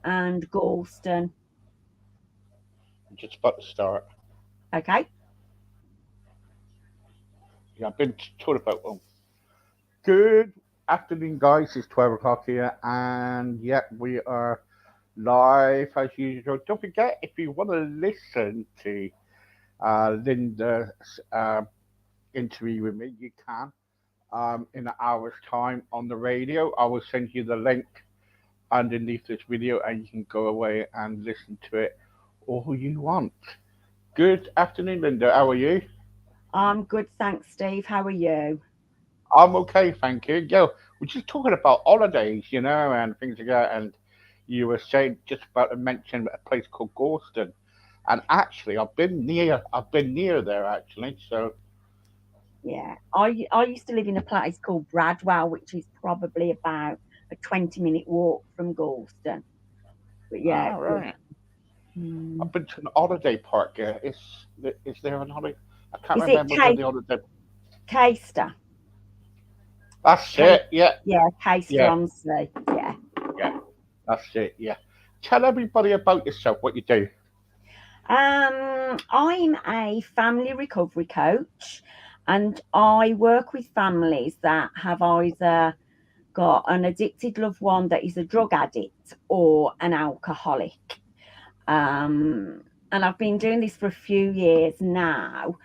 and Galston. Just about to start. Okay. Yeah, I've been told about them. Good afternoon, guys. It's 12 o'clock here, and yeah, we are live as usual. Don't forget, if you want to listen to Linda's interview with me, you can in an hour's time on the radio. I will send you the link underneath this video, and you can go away and listen to it all you want. Good afternoon, Linda. How are you? I'm good, thanks, Steve. How are you? I'm okay, thank you. Yo, we're just talking about holidays, and things like that. And you were saying just about to mention a place called Gorston, and actually, I've been near there actually. So Yeah. I used to live in a place called Bradwell, which is probably about a 20-minute walk from Galston. But yeah, yeah. right, Mm. I've been to an holiday park. Is there an holiday? I can't Is it remember where the holiday. Caister? That's Case, it. Yeah, yeah, Caister yeah, on Sea. Yeah. yeah. That's it. Yeah. Tell everybody about yourself. What you do. I'm a family recovery coach, and I work with families that have either got an addicted loved one that is a drug addict or an alcoholic. And I've been doing this for a few years now.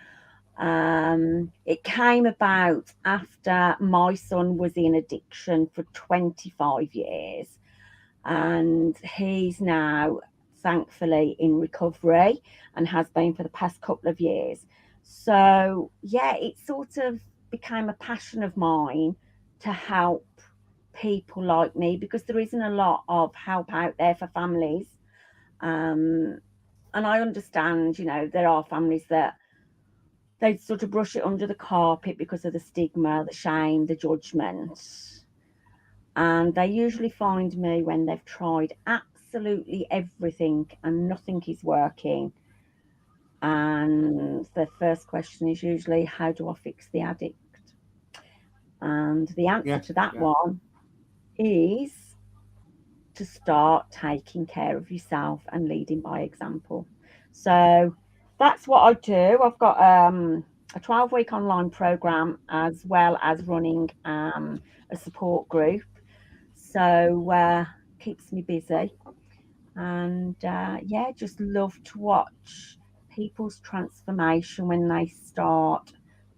It came about after my son was in addiction for 25 years, and he's now thankfully in recovery and has been for the past couple of years. So, yeah, it sort of became a passion of mine to help people like me because there isn't a lot of help out there for families. Um, and I understand, there are families that they sort of brush it under the carpet because of the stigma, the shame, the judgment. And they usually find me when they've tried absolutely everything and nothing is working. And the first question is usually, how do I fix the addict? And the answer Yeah, to that yeah, one is to start taking care of yourself and leading by example. So that's what I do. I've got a 12-week online program as well as running a support group. So keeps me busy. And yeah, just love to watch people's transformation when they start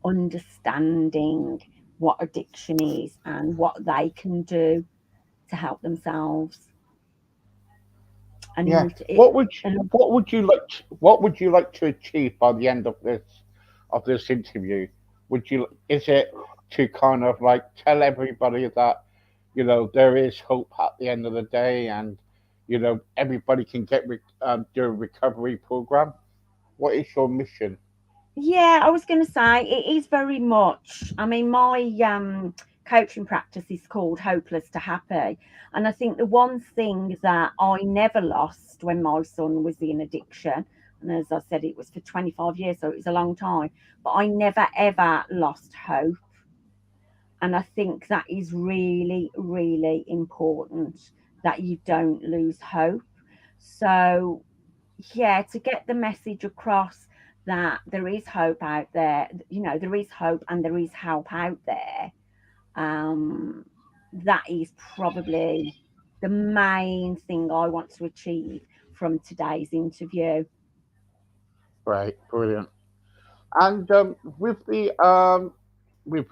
understanding what addiction is and what they can do to help themselves. yeah. And it, What would you, and what would you like to achieve by the end of this interview? Is it to kind of like tell everybody that there is hope at the end of the day, and everybody can do a recovery program? What is your mission? yeah, I was going to say it is very much. I mean, my coaching practice is called Hopeless to Happy, and I think the one thing that I never lost when my son was in addiction, and as I said, it was for 25 years, so it was a long time, but I never ever lost hope, and I think that is really, really important that you don't lose hope. So yeah, to get the message across that there is hope out there, there is hope and there is help out there. Um, that is probably the main thing I want to achieve from today's interview. Right, brilliant. And with the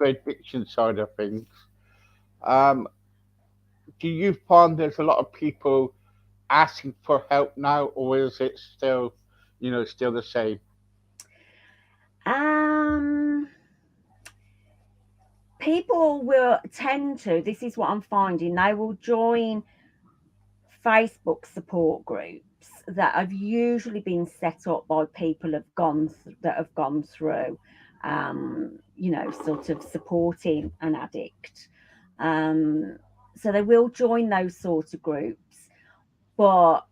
addiction side of things, um, do you find there's a lot of people asking for help now, or is it still the same? Um, People will tend to, this is what I'm finding, they will join Facebook support groups that have usually been set up by people that have gone through, sort of supporting an addict. Um, so they will join those sort of groups, but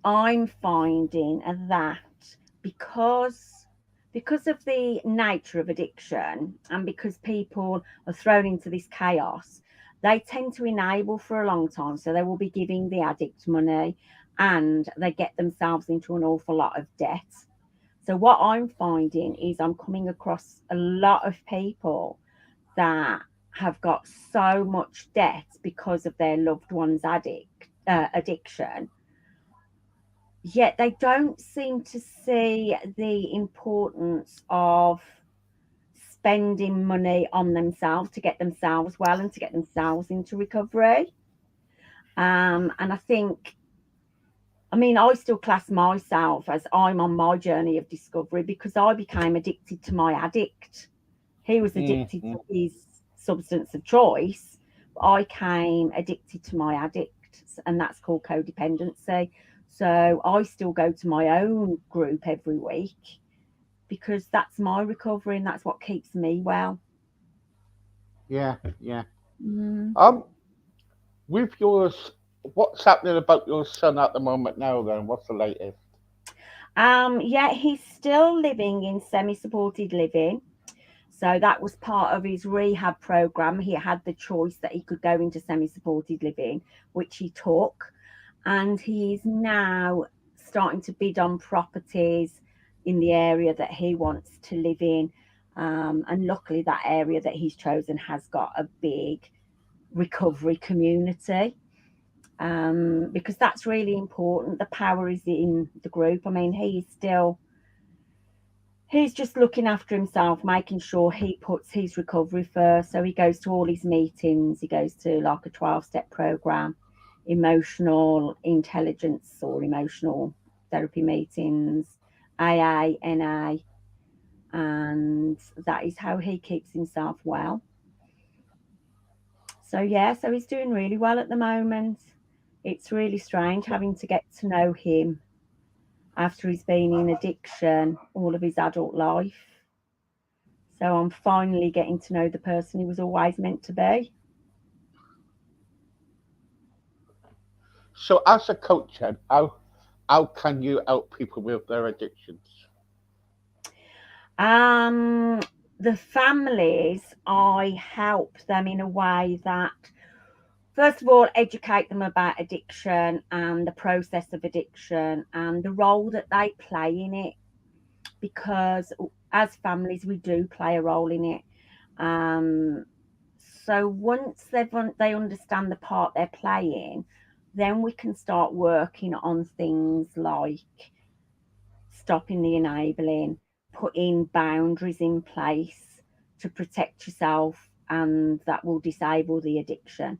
I'm finding that because because of the nature of addiction and because people are thrown into this chaos, they tend to enable for a long time. So they will be giving the addict money and they get themselves into an awful lot of debt. So what I'm finding is I'm coming across a lot of people that have got so much debt because of their loved one's addiction, yet they don't seem to see the importance of spending money on themselves to get themselves well and to get themselves into recovery. And I think, I mean, I still class myself as I'm on my journey of discovery because I became addicted to my addict. He was addicted Mm-hmm. to his substance of choice, but I came addicted to my addict, and that's called codependency. So I still go to my own group every week because that's my recovery and that's what keeps me well. Yeah, yeah. Mm. Um, with yours, what's happening about your son at the moment now? Then, what's the latest? Yeah, he's still living in semi-supported living. So that was part of his rehab program. He had the choice that he could go into semi-supported living, which he took, and he is now starting to bid on properties in the area that he wants to live in. And luckily, that area that he's chosen has got a big recovery community, because that's really important. The power is in the group. I mean, he's just looking after himself, making sure he puts his recovery first. So he goes to all his meetings. He goes to like a 12-step program, emotional intelligence or emotional therapy meetings, AA, NA, and that is how he keeps himself well. So yeah, so he's doing really well at the moment. It's really strange having to get to know him after he's been in addiction all of his adult life. So I'm finally getting to know the person he was always meant to be. So, as a coach, then, how can you help people with their addictions? Um, the families, I help them in a way that, first of all, educate them about addiction and the process of addiction and the role that they play in it. Because as families, we do play a role in it. Um, so once they understand the part they're playing, then we can start working on things like stopping the enabling, putting boundaries in place to protect yourself, and that will disable the addiction.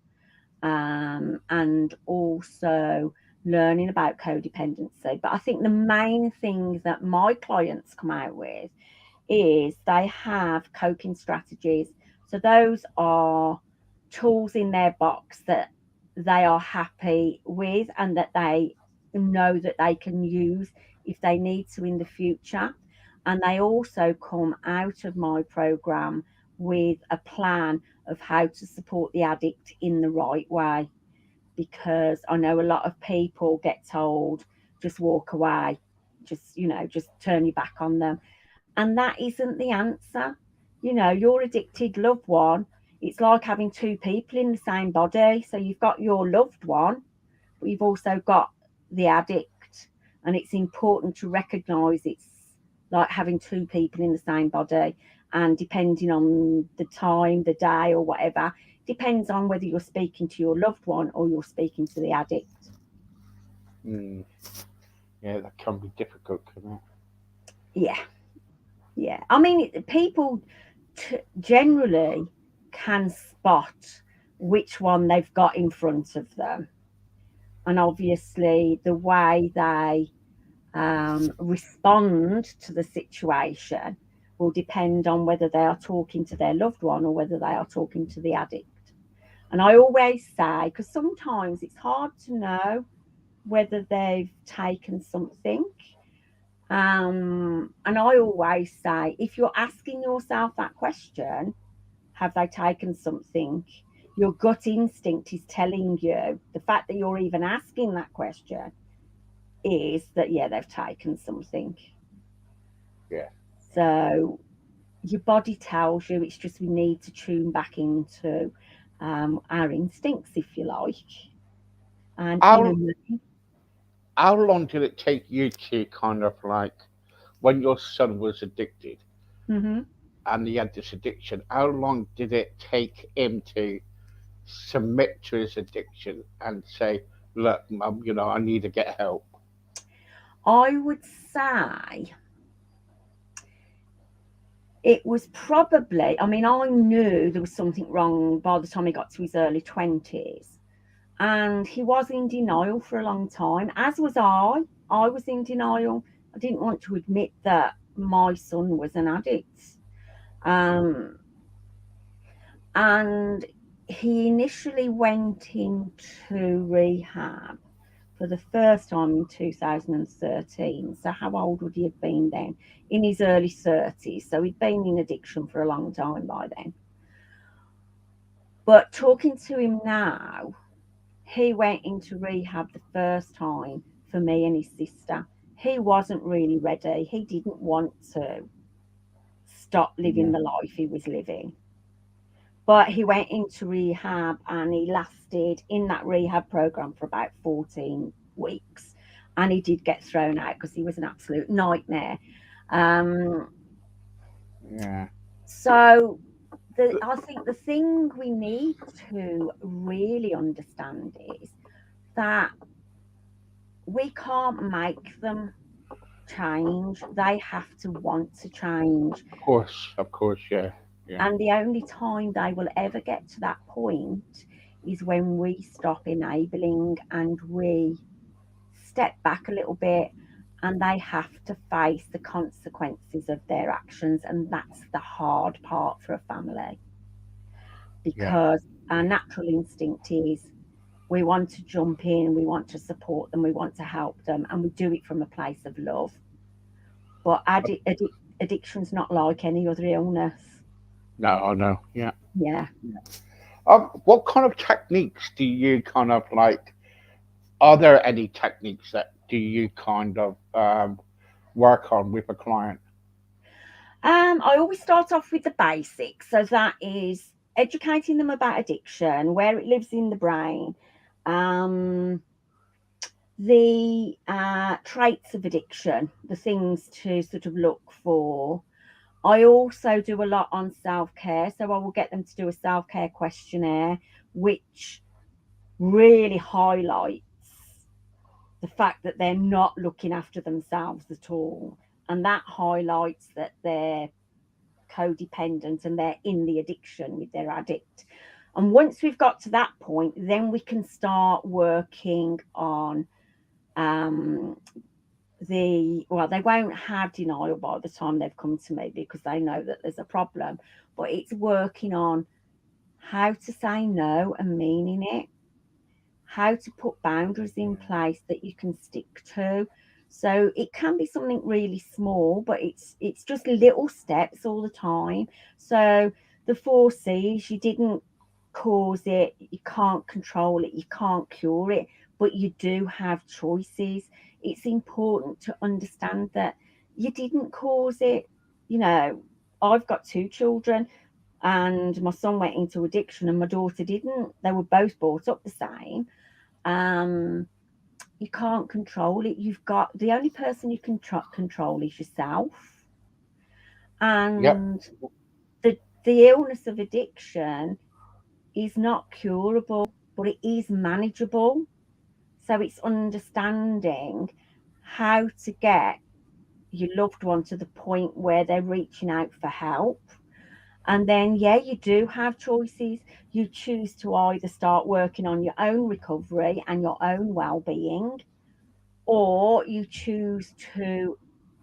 And also learning about codependency. But I think the main thing that my clients come out with is they have coping strategies. So those are tools in their box that they are happy with and that they know that they can use if they need to in the future. And they also come out of my program with a plan of how to support the addict in the right way. Because I know a lot of people get told, just walk away, just turn your back on them, and that isn't the answer. Your addicted loved one, it's like having two people in the same body. So you've got your loved one, but you've also got the addict. And it's important to recognize it's like having two people in the same body. And depending on the time, the day, or whatever, depends on whether you're speaking to your loved one or you're speaking to the addict. Mm, yeah, that can be difficult, can it? Yeah, yeah. I mean, people generally can spot which one they've got in front of them. And obviously, the way they respond to the situation will depend on whether they are talking to their loved one or whether they are talking to the addict. And I always say, because sometimes it's hard to know whether they've taken something. And I always say, if you're asking yourself that question, have they taken something? Your gut instinct is telling you, the fact that you're even asking that question is that, yeah, they've taken something. Yeah. So your body tells you, it's just we need to tune back into. our instincts, if you like, and How me. how long did it take you to kind of like when your son was addicted Hmm. and he had this addiction? How long did it take him to submit to his addiction and say, "Look, mum, I need to get help"? I would say it was probably, I mean, I knew there was something wrong by the time he got to his early 20s. And he was in denial for a long time, as was I. I was in denial. I didn't want to admit that my son was an addict. Um, and he initially went into rehab for the first time in 2013. So, how old would he have been then? In his early 30s. So, he'd been in addiction for a long time by then. But talking to him now, he went into rehab the first time for me and his sister. He wasn't really ready. He didn't want to stop living Yeah, the life he was living. But he went into rehab and he lasted in that rehab program for about 14 weeks. And he did get thrown out because he was an absolute nightmare. Um, yeah, I think the thing we need to really understand is that we can't make them change. They have to want to change. of course, yeah, yeah, And the only time they will ever get to that point is when we stop enabling and we step back a little bit and they have to face the consequences of their actions. And that's the hard part for a family yeah, because our yeah, natural instinct is we want to jump in, we want to support them, we want to help them, and we do it from a place of love. But addiction's not like any other illness. no, I know, yeah. Yeah. What kind of techniques do you kind of like? Are there any techniques that do you kind of work on with a client? I always start off with the basics. So that is educating them about addiction, where it lives in the brain, um, the traits of addiction, the things to sort of look for. I also do a lot on self care. So I will get them to do a self care questionnaire, which really highlights the fact that they're not looking after themselves at all. And that highlights that they're codependent and they're in the addiction with their addict. And once we've got to that point, then we can start working on um, they won't have denial by the time they've come to me because they know that there's a problem. But it's working on how to say no and meaning it, how to put boundaries in Yeah, place that you can stick to. So it can be something really small, but it's just little steps all the time. So the 4 C's, you didn't cause it, you can't control it, you can't cure it, but you do have choices. It's important to understand that you didn't cause it. You know, I've got 2 children and my son went into addiction and my daughter didn't. They were both brought up the same. um, you can't control it. You've got the only person you can control is yourself. yep, And the illness of addiction is not curable, but it is manageable. So it's understanding how to get your loved one to the point where they're reaching out for help. And then, yeah, you do have choices. You choose to either start working on your own recovery and your own well-being, or you choose to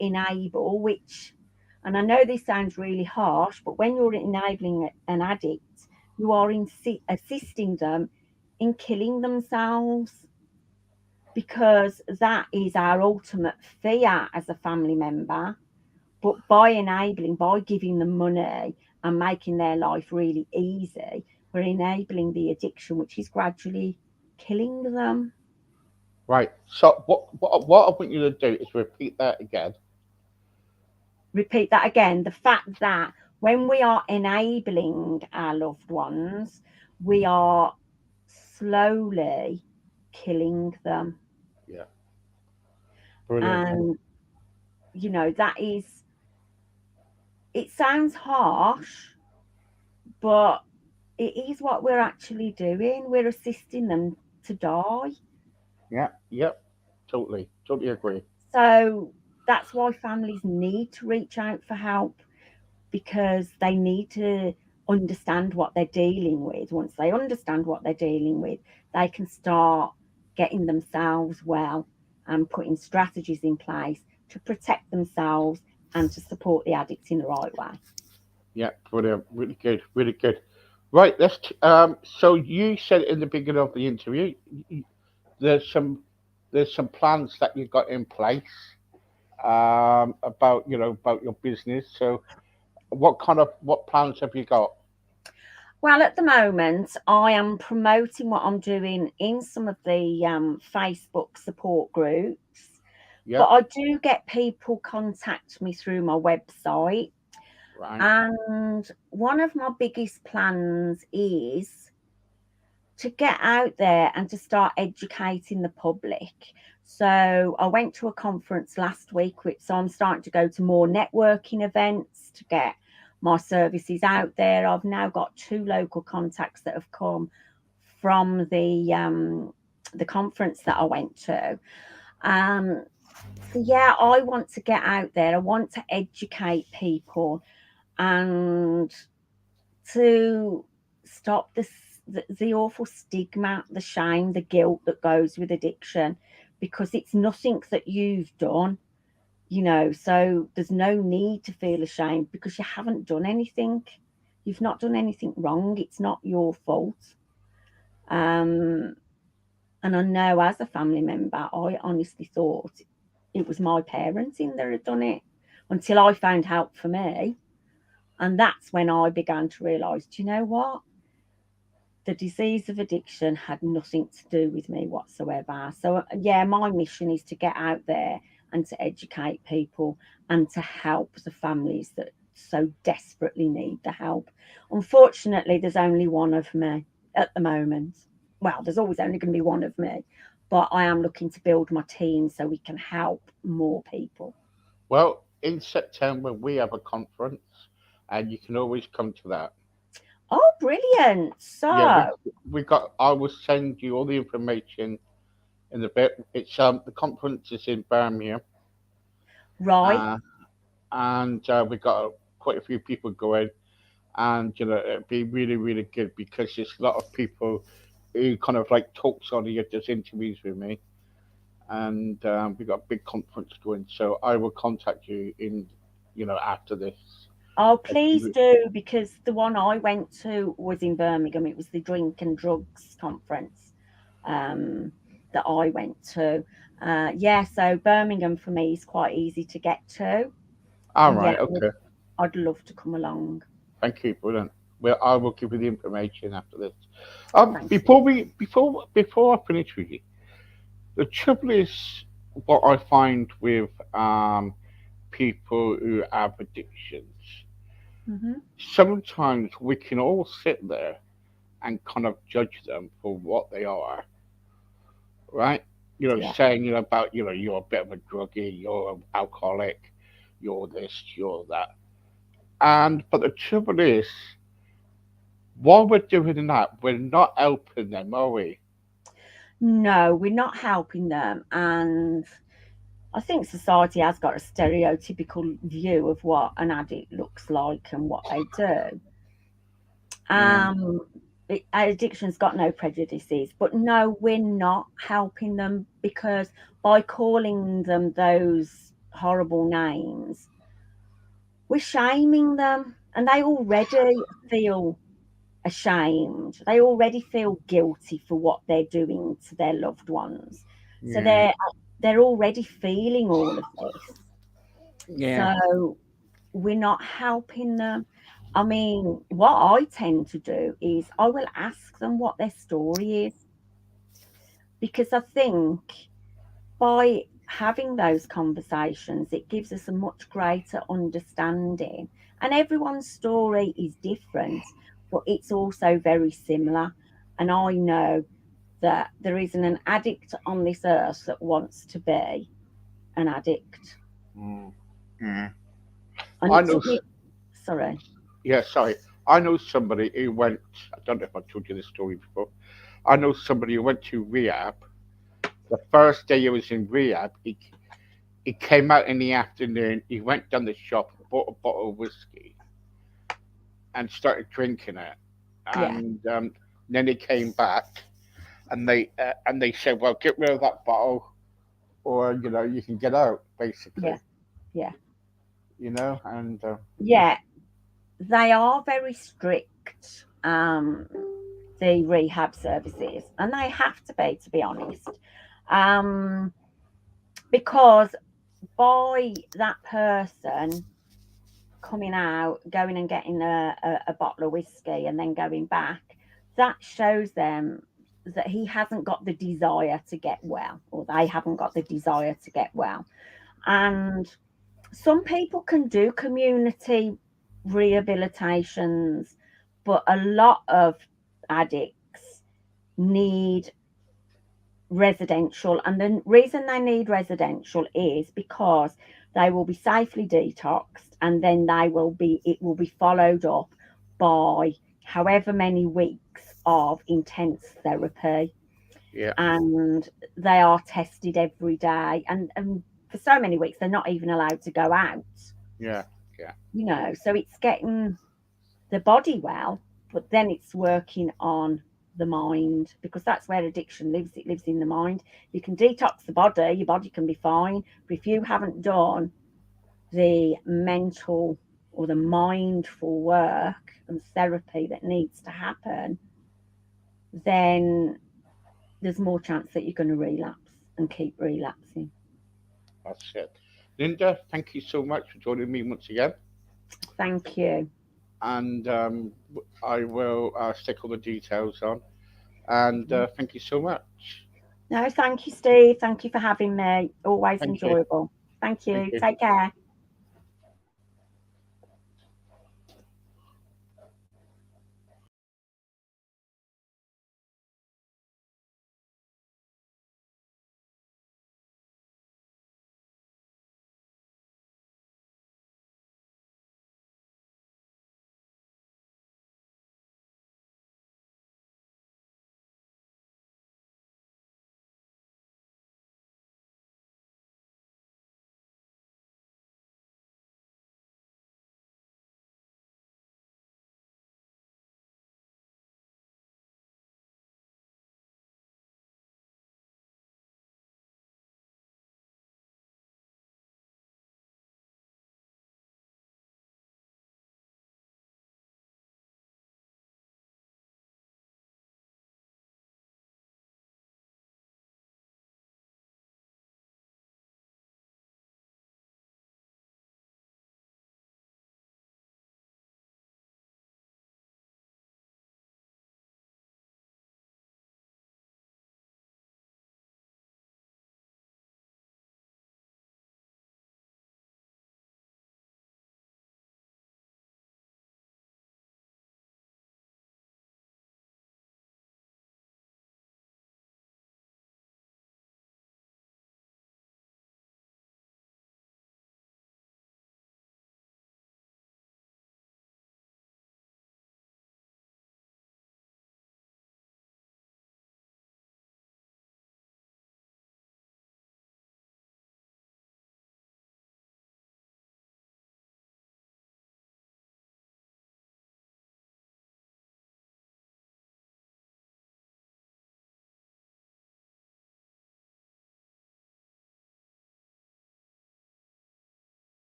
enable, which, and I know this sounds really harsh, but when you're enabling an addict, you are assisting them in killing themselves, because that is our ultimate fear as a family member. But by enabling, by giving them money and making their life really easy, we're enabling the addiction, which is gradually killing them. right. So what I want you to do is repeat that again. Repeat that again. The fact that when we are enabling our loved ones, we are slowly killing them. Yeah. Brilliant. And, that is, it sounds harsh, but it is what we're actually doing. We're assisting them to die. Yeah. Yep. Totally. Totally agree. So that's why families need to reach out for help, because they need to understand what they're dealing with. Once they understand what they're dealing with, they can start getting themselves well and putting strategies in place to protect themselves and to support the addict in the right way. Yeah. Brilliant. Really good. Really good. Right. So you said in the beginning of the interview, y- there's some there's some plans that you got in place about about your business. So what plans have you got? Well, at the moment, I am promoting what I'm doing in some of the Facebook support groups, but Yep. I do get people contact me through my website. Right. And one of my biggest plans is to get out there and to start educating the public. So I went to a conference last week, so I'm starting to go to more networking events to get my services out there. I've now got two local contacts that have come from the conference that I went to. Um, so yeah, I want to get out there. I want to educate people and to stop the awful stigma, the shame, the guilt that goes with addiction, because it's nothing that you've done. So there's no need to feel ashamed because you haven't done anything. You've not done anything wrong. It's not your fault. Um, and I know as a family member, I honestly thought it was my parenting that had done it until I found help for me. And that's when I began to realise, do you know what? The disease of addiction had nothing to do with me whatsoever. So, yeah, my mission is to get out there and to educate people and to help the families that so desperately need the help. Unfortunately, there's only one of me at the moment. Well, there's always only going to be one of me, but I am looking to build my team so we can help more people. Well, in September we have a conference, and you can always come to that. Oh, brilliant. Yeah, So, we got. I will send you all the information in a bit. It's the conference is in Birmingham, right. uh, and we got quite a few people going, and it'd be really really good because there's a lot of people who kind of like talks on here, does interviews with me, and we got a big conference going. So I will contact you in after this. Oh, please do, because the one I went to was in Birmingham. It was the Drink and Drugs Conference um, that I went to. Yeah, so Birmingham for me is quite easy to get to. All And yeah, right, okay. I'd love to come along. Thank you, brilliant. Well, I will give you the information after this. Thank you. Before I finish with you, the trouble is what I find with people who have addictions. Hmm. Sometimes we can all sit there and kind of judge them for what they are, right? Yeah. Saying about you're a bit of a druggie, you're an alcoholic, you're this, you're that, and but the trouble is, while we're doing that, we're not helping them, are we? No, we're not helping them. And I think society has got a stereotypical view of what an addict looks like and what they do. Yeah, Um, Addiction's got no prejudices, but no, we're not helping them because by calling them those horrible names, we're shaming them, and they already feel ashamed. They already feel guilty for what they're doing to their loved ones. So yeah, they're already feeling all of this. yeah. So we're not helping them. I mean, what I tend to do is I will ask them what their story is, because I think by having those conversations, it gives us a much greater understanding. And everyone's story is different, but it's also very similar. And I know that there isn't an addict on this earth that wants to be an addict. Mm. Mm. And I it know. took me, sorry, Yeah, sorry. I know somebody who went. I don't know if I told you this story before. I know somebody who went to rehab. The first day he was in rehab, he came out in the afternoon. He went down the shop, bought a bottle of whiskey, and started drinking it. yeah, And then he came back, and they said, "Well, get rid of that bottle, or you can get out." yeah, Basically, yeah, and yeah. They are very strict, the rehab services, and they have to be honest, um, because by that person coming out, going and getting a bottle of whiskey and then going back, that shows them that he hasn't got the desire to get well, or they haven't got the desire to get well. And some people can do community rehabilitations, but a lot of addicts need residential. And the reason they need residential is because they will be safely detoxed, and then it will be followed up by however many weeks of intense therapy, yeah, and they are tested every day, and for so many weeks they're not even allowed to go out, yeah, yeah, so it's getting the body well, but then it's working on the mind, because that's where addiction lives. It lives in the mind. You can detox the body, your body can be fine, but if you haven't done the mental or the mindful work and therapy that needs to happen, then there's more chance that you're going to relapse and keep relapsing. that's it. Linda, thank you so much for joining me once again, Thank you. and I will stick all the details on. And thank you so much. No, thank you, Steve. Thank you for having me. Always Thank you. enjoyable. Thank Thank you. you. Take care.